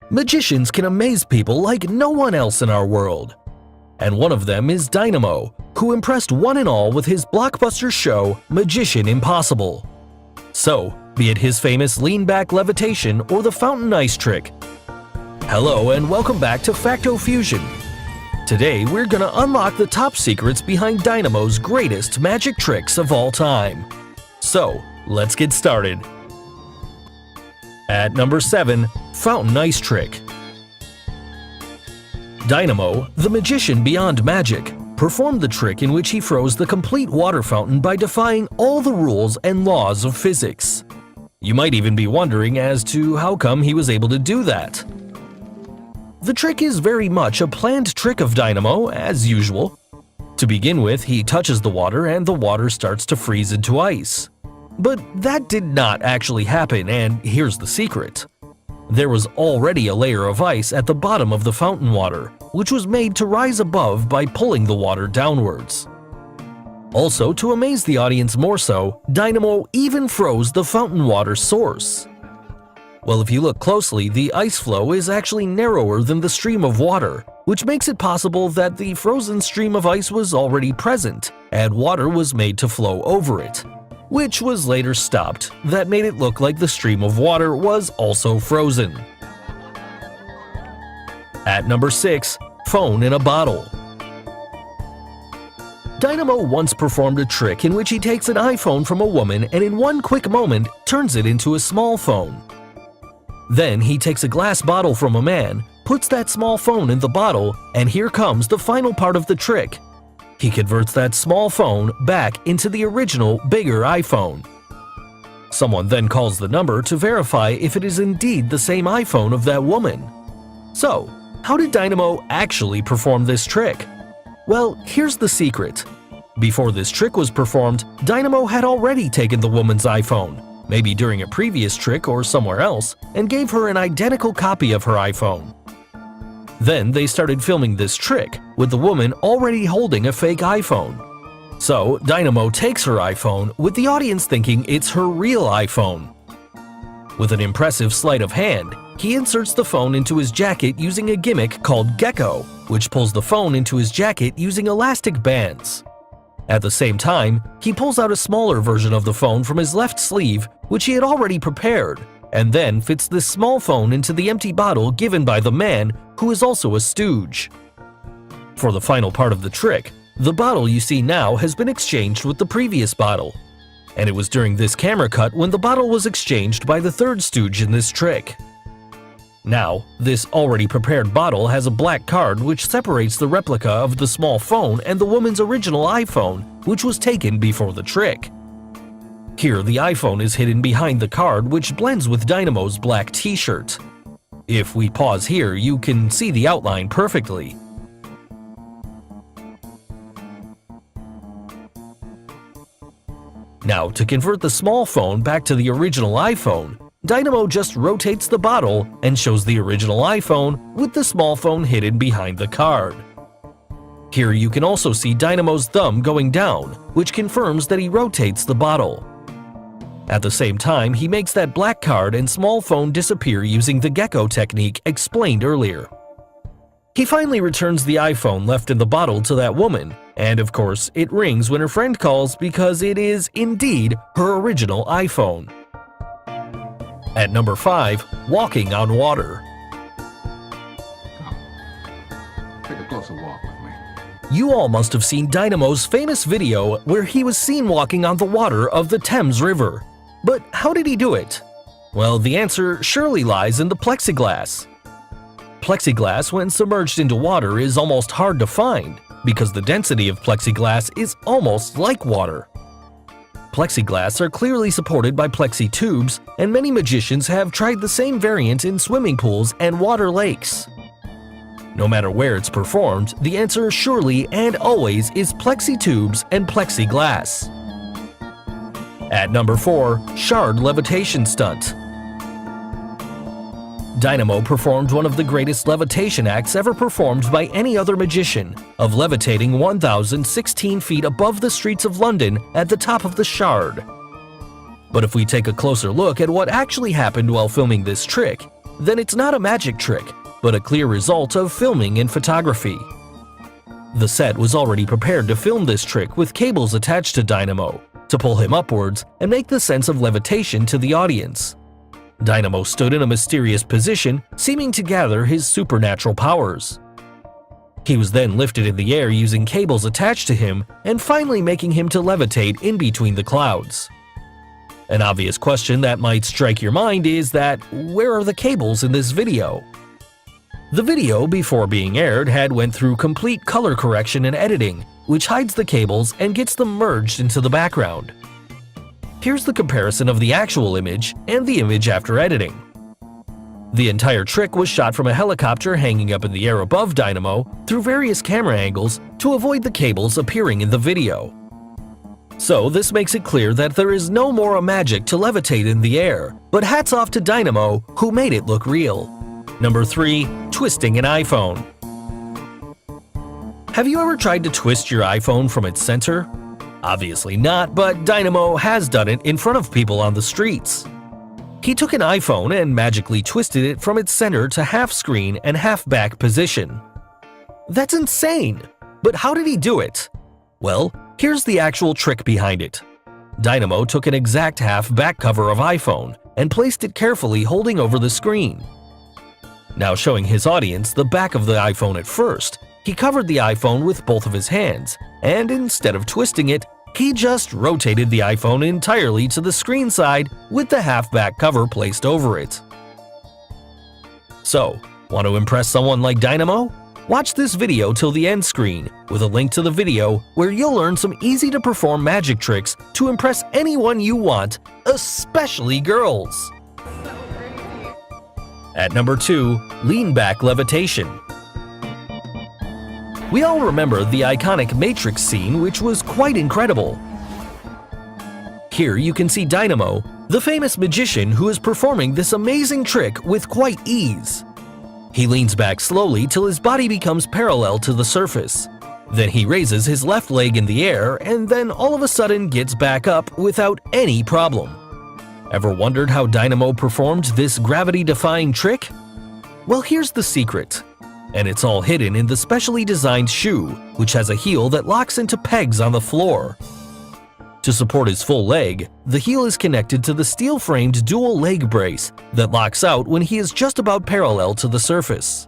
Magicians can amaze people like no one else in our world. And one of them is Dynamo, who impressed one and all with his blockbuster show Magician Impossible. So, be it his famous lean-back levitation or the fountain ice trick. Hello and welcome back to Facto Fusion. Today we're gonna unlock the top secrets behind Dynamo's greatest magic tricks of all time. So, let's get started. At number 7, Fountain Ice Trick. Dynamo, the magician beyond magic, performed the trick in which he froze the complete water fountain by defying all the rules and laws of physics. You might even be wondering as to how come he was able to do that. The trick is very much a planned trick of Dynamo, as usual. To begin with, he touches the water and the water starts to freeze into ice. But that did not actually happen, and here's the secret. There was already a layer of ice at the bottom of the fountain water, which was made to rise above by pulling the water downwards. Also, to amaze the audience more so, Dynamo even froze the fountain water source. Well, if you look closely, the ice flow is actually narrower than the stream of water, which makes it possible that the frozen stream of ice was already present, and water was made to flow over it, which was later stopped. That made it look like the stream of water was also frozen. At number 6, Phone in a Bottle. Dynamo once performed a trick in which he takes an iPhone from a woman and in one quick moment turns it into a small phone. Then he takes a glass bottle from a man, puts that small phone in the bottle, and here comes the final part of the trick. He converts that small phone back into the original, bigger iPhone. Someone then calls the number to verify if it is indeed the same iPhone of that woman. So, how did Dynamo actually perform this trick? Well, here's the secret. Before this trick was performed, Dynamo had already taken the woman's iPhone, maybe during a previous trick or somewhere else, and gave her an identical copy of her iPhone. Then they started filming this trick, with the woman already holding a fake iPhone. So Dynamo takes her iPhone, with the audience thinking it's her real iPhone. With an impressive sleight of hand, he inserts the phone into his jacket using a gimmick called Gecko, which pulls the phone into his jacket using elastic bands. At the same time, he pulls out a smaller version of the phone from his left sleeve, which he had already prepared, and then fits this small phone into the empty bottle given by the man, who is also a stooge. For the final part of the trick, the bottle you see now has been exchanged with the previous bottle. And it was during this camera cut when the bottle was exchanged by the third stooge in this trick. Now, this already prepared bottle has a black card which separates the replica of the small phone and the woman's original iPhone, which was taken before the trick. Here, the iPhone is hidden behind the card, which blends with Dynamo's black t-shirt. If we pause here, you can see the outline perfectly. Now, to convert the small phone back to the original iPhone, Dynamo just rotates the bottle and shows the original iPhone with the small phone hidden behind the card. Here you can also see Dynamo's thumb going down, which confirms that he rotates the bottle. At the same time, he makes that black card and small phone disappear using the gecko technique explained earlier. He finally returns the iPhone left in the bottle to that woman, and of course, it rings when her friend calls because it is indeed her original iPhone. At number 5, Walking on Water. Take a closer walk with me. You all must have seen Dynamo's famous video where he was seen walking on the water of the Thames River. But how did he do it? Well, the answer surely lies in the plexiglass. Plexiglass, when submerged into water, is almost hard to find because the density of plexiglass is almost like water. Plexiglass are clearly supported by plexi tubes, and many magicians have tried the same variant in swimming pools and water lakes. No matter where it's performed, the answer surely and always is plexi tubes and plexiglass. At number 4, Shard Levitation Stunt. Dynamo performed one of the greatest levitation acts ever performed by any other magician, of levitating 1,016 feet above the streets of London at the top of the Shard. But if we take a closer look at what actually happened while filming this trick, then it's not a magic trick, but a clear result of filming and photography. The set was already prepared to film this trick with cables attached to Dynamo to pull him upwards and make the sense of levitation to the audience. Dynamo stood in a mysterious position, seeming to gather his supernatural powers. He was then lifted in the air using cables attached to him and finally making him to levitate in between the clouds. An obvious question that might strike your mind is that where are the cables in this video? The video, before being aired, had went through complete color correction and editing, which hides the cables and gets them merged into the background. Here's the comparison of the actual image and the image after editing. The entire trick was shot from a helicopter hanging up in the air above Dynamo through various camera angles to avoid the cables appearing in the video. So this makes it clear that there is no more a magic to levitate in the air, but hats off to Dynamo who made it look real. Number 3. Twisting an iPhone. Have you ever tried to twist your iPhone from its center? Obviously not, but Dynamo has done it in front of people on the streets. He took an iPhone and magically twisted it from its center to half screen and half back position. That's insane! But how did he do it? Well, here's the actual trick behind it. Dynamo took an exact half back cover of iPhone and placed it carefully holding over the screen. Now showing his audience the back of the iPhone at first, he covered the iPhone with both of his hands, and instead of twisting it, he just rotated the iPhone entirely to the screen side with the half-back cover placed over it. So, want to impress someone like Dynamo? Watch this video till the end screen with a link to the video where you'll learn some easy-to-perform magic tricks to impress anyone you want, especially girls. At number 2, lean back levitation. We all remember the iconic Matrix scene, which was quite incredible. Here you can see Dynamo, the famous magician who is performing this amazing trick with quite ease. He leans back slowly till his body becomes parallel to the surface. Then he raises his left leg in the air and then all of a sudden gets back up without any problem. Ever wondered how Dynamo performed this gravity-defying trick? Well, here's the secret. And it's all hidden in the specially designed shoe, which has a heel that locks into pegs on the floor. To support his full leg, the heel is connected to the steel-framed dual leg brace that locks out when he is just about parallel to the surface.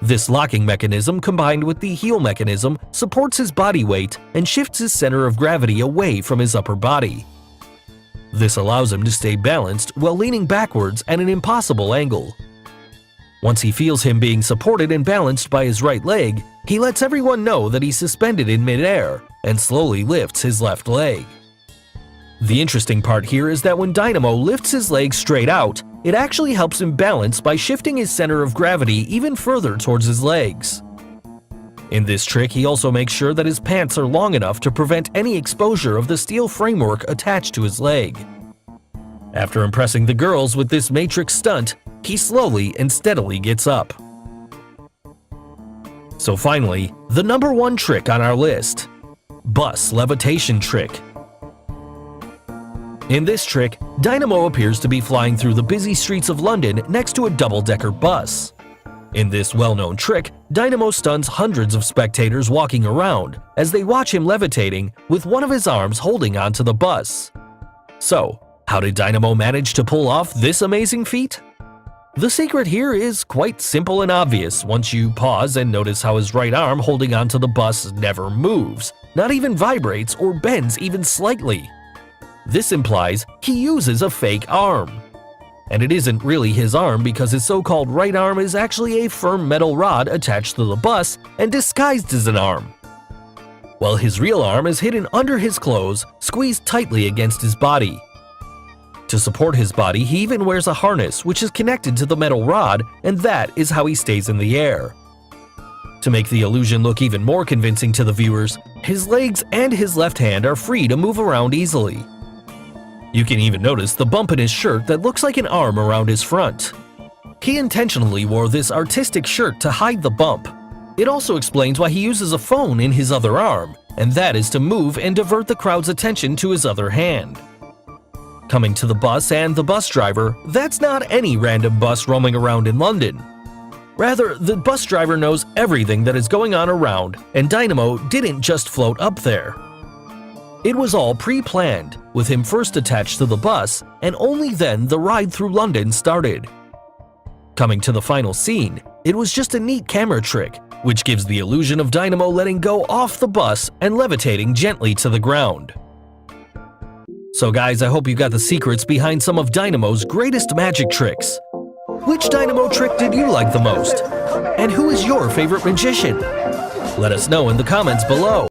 This locking mechanism combined with the heel mechanism supports his body weight and shifts his center of gravity away from his upper body. This allows him to stay balanced while leaning backwards at an impossible angle. Once he feels him being supported and balanced by his right leg, he lets everyone know that he's suspended in midair and slowly lifts his left leg. The interesting part here is that when Dynamo lifts his leg straight out, it actually helps him balance by shifting his center of gravity even further towards his legs. In this trick, he also makes sure that his pants are long enough to prevent any exposure of the steel framework attached to his leg. After impressing the girls with this Matrix stunt, he slowly and steadily gets up. So finally, the number 1 trick on our list. Bus levitation trick. In this trick, Dynamo appears to be flying through the busy streets of London next to a double-decker bus. In this well-known trick, Dynamo stuns hundreds of spectators walking around as they watch him levitating with one of his arms holding onto the bus. So, how did Dynamo manage to pull off this amazing feat? The secret here is quite simple and obvious once you pause and notice how his right arm holding onto the bus never moves, not even vibrates or bends even slightly. This implies he uses a fake arm. And it isn't really his arm because his so-called right arm is actually a firm metal rod attached to the bus and disguised as an arm. While his real arm is hidden under his clothes, squeezed tightly against his body. To support his body, he even wears a harness which is connected to the metal rod, and that is how he stays in the air. To make the illusion look even more convincing to the viewers, his legs and his left hand are free to move around easily. You can even notice the bump in his shirt that looks like an arm around his front. He intentionally wore this artistic shirt to hide the bump. It also explains why he uses a phone in his other arm, and that is to move and divert the crowd's attention to his other hand. Coming to the bus and the bus driver, that's not any random bus roaming around in London. Rather, the bus driver knows everything that is going on around, and Dynamo didn't just float up there. It was all pre-planned, with him first attached to the bus, and only then the ride through London started. Coming to the final scene, it was just a neat camera trick, which gives the illusion of Dynamo letting go off the bus and levitating gently to the ground. So guys, I hope you got the secrets behind some of Dynamo's greatest magic tricks. Which Dynamo trick did you like the most? And who is your favorite magician? Let us know in the comments below.